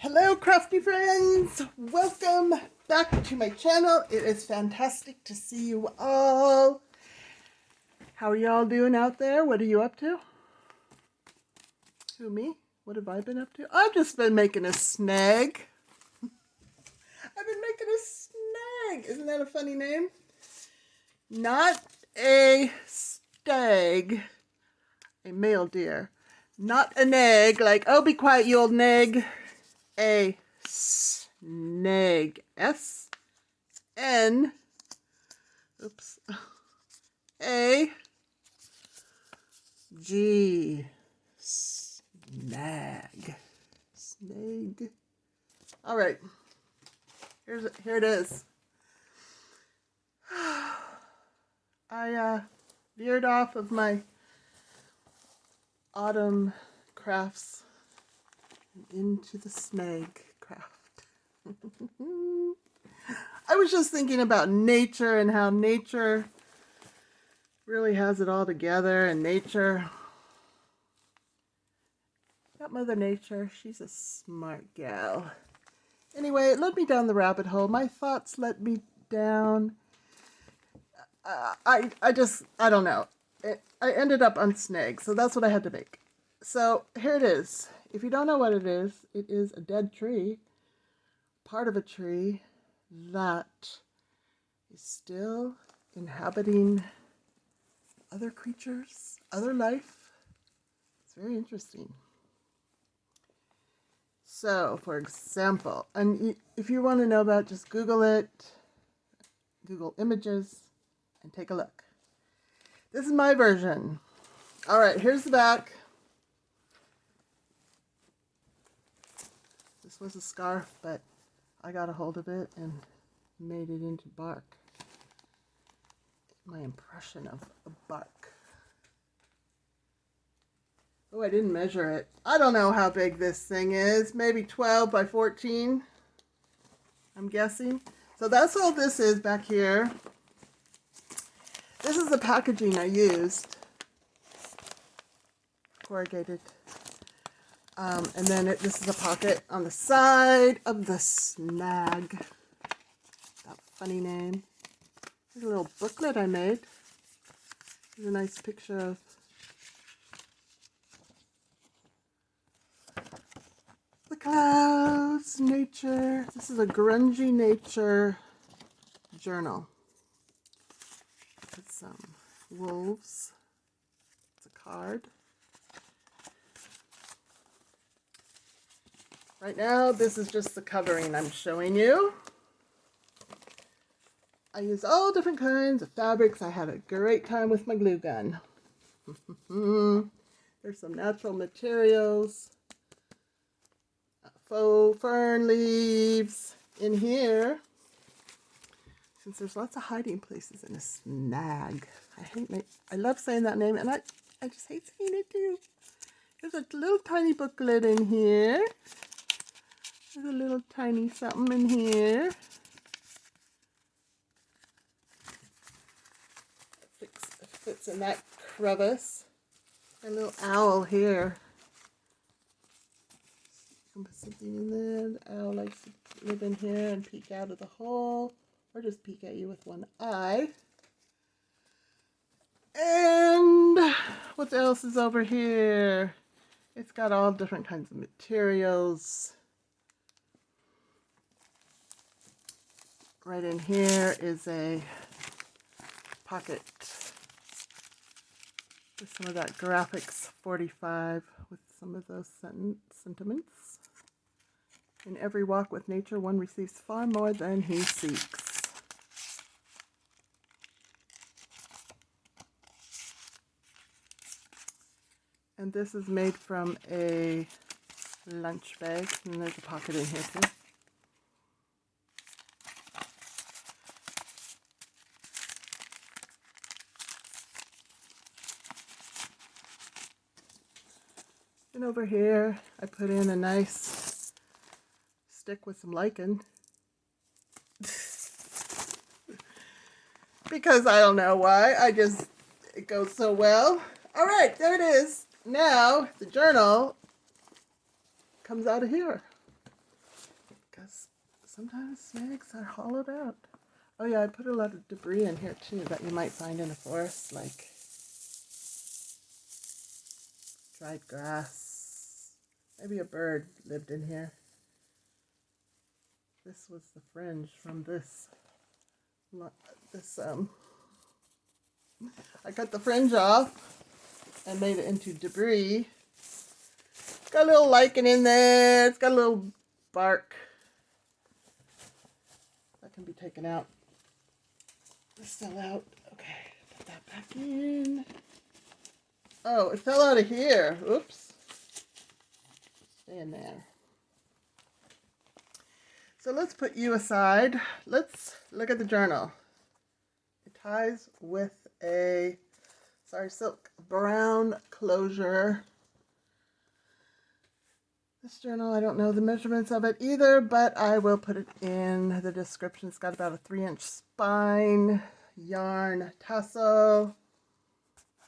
Hello, crafty friends! Welcome back to my channel. It is fantastic to see you all. How are y'all doing out there? What are you up to? Who, me? What have I been up to? I've just been making a snag. I've been making a snag. Isn't that a funny name? Not a stag, a male deer. Not an egg, like, oh, be quiet, you old nag. A snag. S-N. Oops. A-G. Snag. Snag. All right. Here it is. I veered off of my autumn crafts into the snag craft. I was just thinking about nature and how nature really has it all together, and nature, that Mother Nature, she's a smart gal. Anyway, it led me down the rabbit hole. My thoughts led me down. I don't know. I ended up on snag, so that's what I had to make. So here it is. If you don't know what it is a dead tree, part of a tree that is still inhabiting other creatures, other life. It's very interesting. So, for example, and if you want to know about, just Google it, Google images, and take a look. This is my version. All right, here's the back. This was a scarf, but I got a hold of it and made it into bark. My impression of a bark. Oh, I didn't measure it. I don't know how big this thing is. Maybe 12 by 14, I'm guessing. So that's all this is back here. This is the packaging I used. Corrugated. And then this is a pocket on the side of the snag. That funny name. Here's a little booklet I made. Here's a nice picture of the clouds, nature. This is a grungy nature journal. With some wolves. It's a card. Right now, this is just the covering I'm showing you. I use all different kinds of fabrics. I had a great time with my glue gun. There's some natural materials. Faux fern leaves in here. Since there's lots of hiding places in a snag. I love saying that name, and I just hate saying it too. There's a little tiny booklet in here. There's a little tiny something in here. It fits in that crevice. A little owl here. You can put something in there. The owl likes to live in here and peek out of the hole, or just peek at you with one eye. And what else is over here? It's got all different kinds of materials. Right in here is a pocket with some of that graphics 45 with some of those sentiments. In every walk with nature, one receives far more than he seeks. And this is made from a lunch bag, and there's a pocket in here too. And over here, I put in a nice stick with some lichen. Because I don't know why, it goes so well. All right, there it is. Now, the journal comes out of here. because sometimes snags are hollowed out. Oh yeah, I put a lot of debris in here too that you might find in a forest, like dried grass. Maybe a bird lived in here. This was the fringe from this. I cut the fringe off and made it into debris. It's got a little lichen in there. It's got a little bark. That can be taken out. It's still out. Okay, put that back in. Oh, it fell out of here. Oops. Stay in there. So let's put you aside. Let's look at the journal. It ties with a silk brown closure. This journal, I don't know the measurements of it either, but I will put it in the description. It's got about a 3-inch spine, yarn tassel,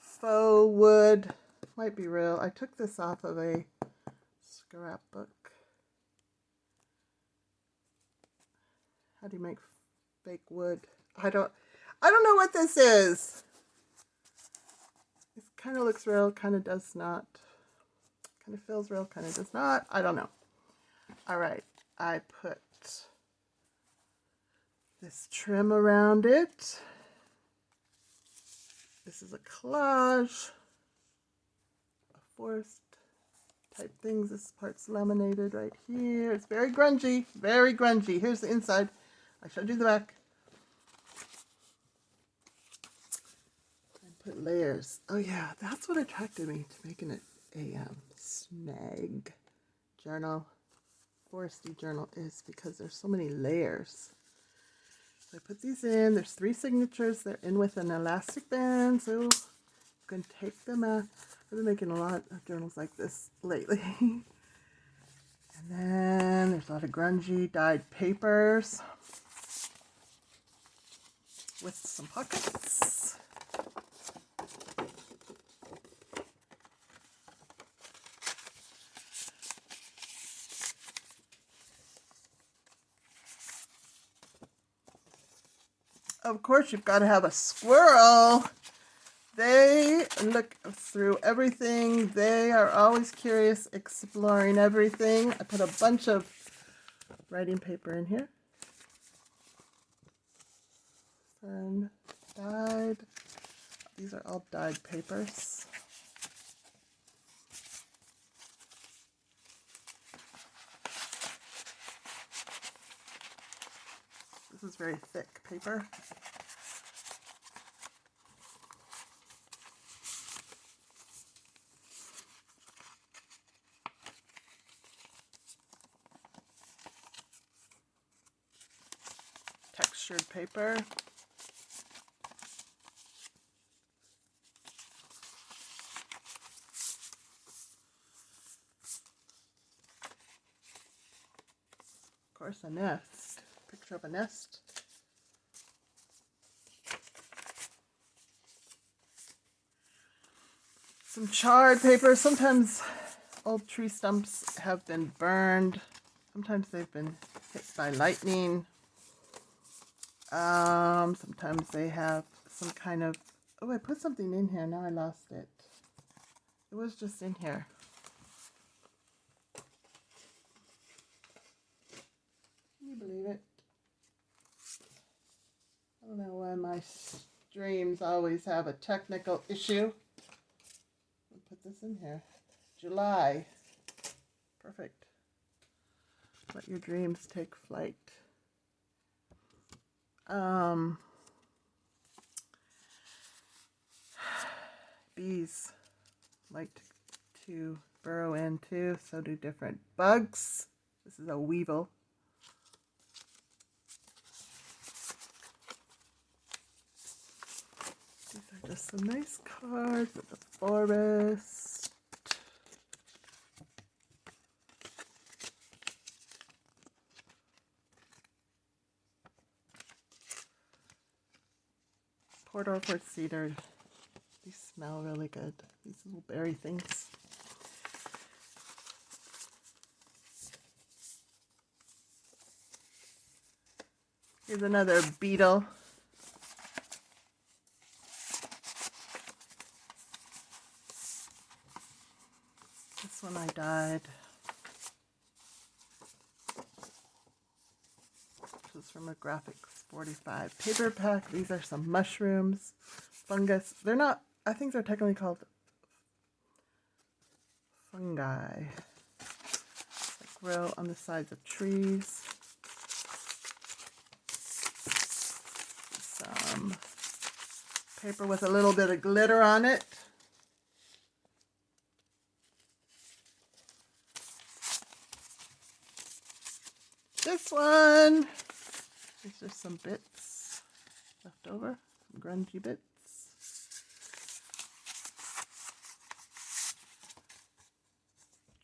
faux wood. Might be real. I took this off of a scrapbook. How do you make fake wood? I don't know what this is. It kind of looks real, kind of does not. Kind of feels real, kind of does not. I don't know. All right, I put this trim around it. This is a collage of forest type things. This part's laminated right here. It's very grungy, very grungy. Here's the inside. I showed you the back. And put layers. Oh yeah, that's what attracted me to making it a SNAG journal, foresty journal, is because there's so many layers. So I put these in. There's 3 signatures. They're in with an elastic band, so you can take them out. I've been making a lot of journals like this lately. And then there's a lot of grungy dyed papers with some pockets. Of course, you've got to have a squirrel. They look through everything. They are always curious, exploring everything. I put a bunch of writing paper in here. And dyed. These are all dyed papers. This is very thick paper. Textured paper. Of course, a nest. Picture of a nest. Some charred paper. Sometimes old tree stumps have been burned. Sometimes they've been hit by lightning. Sometimes they have some kind of... Oh, I put something in here. Now I lost it. It was just in here. Can you believe it? I don't know why my streams always have a technical issue. I'll put this in here. July. Perfect. Let your dreams take flight. Bees like to burrow in too, so do different bugs. This is a weevil. These are just some nice cards of the forest. Port Orford cedar. These smell really good. These little berry things. Here's another beetle. This one I dyed. This is from a Graphics 45 paper pack. These are some mushrooms, fungus. They're not, I think they're technically called fungi. That grow on the sides of trees. Some paper with a little bit of glitter on it. This one, these are some bits left over, some grungy bits.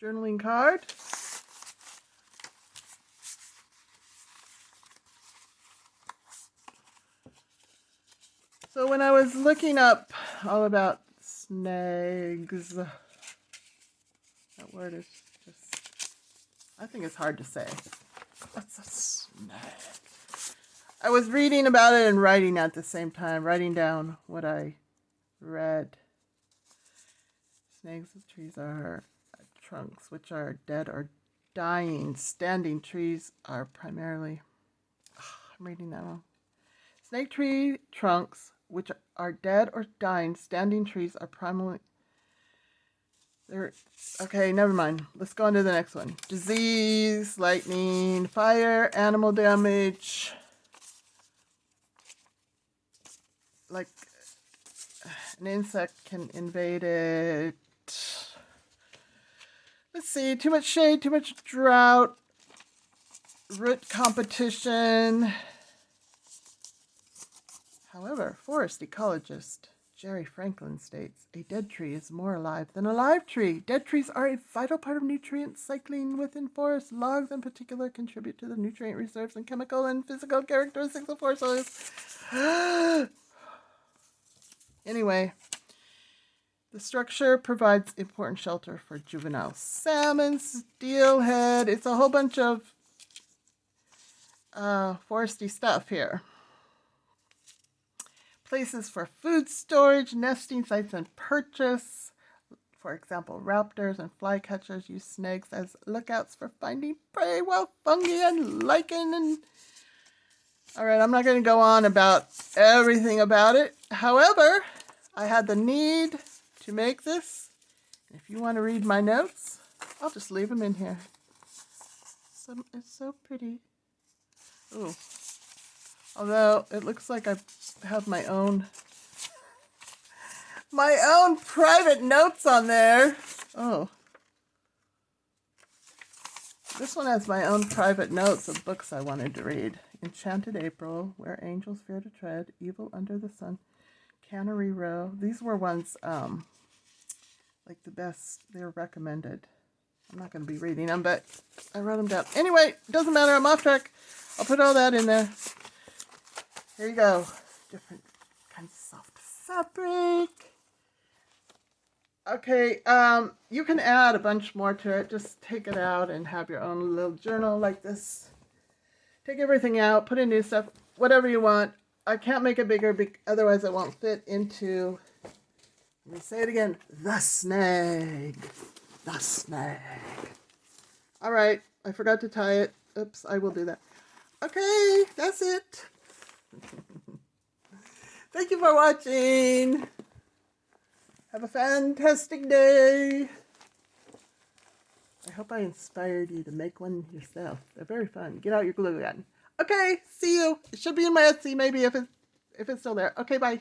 Journaling card. So when I was looking up all about snags, that word is just, I think it's hard to say. What's a snag? I was reading about it and writing at the same time, writing down what I read. Snags of trees are trunks, which are dead or dying. Standing trees are primarily, I'm reading that wrong. Snake tree trunks, which are dead or dying. Standing trees are primarily, okay, never mind. Let's go on to the next one. Disease, lightning, fire, animal damage. Like an insect can invade it. Let's see, too much shade, too much drought, root competition. However, forest ecologist Jerry Franklin states, a dead tree is more alive than a live tree. Dead trees are a vital part of nutrient cycling within forests. Logs in particular contribute to the nutrient reserves and chemical and physical characteristics of forest soils. Anyway, the structure provides important shelter for juvenile salmon, steelhead. It's a whole bunch of foresty stuff here. Places for food storage, nesting sites, and purchase. For example, raptors and flycatchers use snags as lookouts for finding prey, while fungi and lichen and... Alright, I'm not going to go on about everything about it. However, I had the need to make this. If you want to read my notes, I'll just leave them in here. It's so pretty. Ooh. Although it looks like I have my own private notes on there. Oh. This one has my own private notes of books I wanted to read. Enchanted April, Where Angels Fear to Tread, Evil Under the Sun, Cannery Row. These were ones, like the best, they're recommended. I'm not going to be reading them, but I wrote them down. Anyway, doesn't matter, I'm off track. I'll put all that in there. Here you go. Different kinds of soft fabric. Okay, you can add a bunch more to it. Just take it out and have your own little journal like this. Take everything out, put in new stuff, whatever you want. I can't make it bigger, otherwise it won't fit into, let me say it again, the snag. The snag. All right, I forgot to tie it. Oops, I will do that. Okay, that's it. Thank you for watching. Have a fantastic day. I hope I inspired you to make one yourself. They're very fun. Get out your glue gun. Okay, see you. It should be in my Etsy maybe if it's still there. Okay, bye.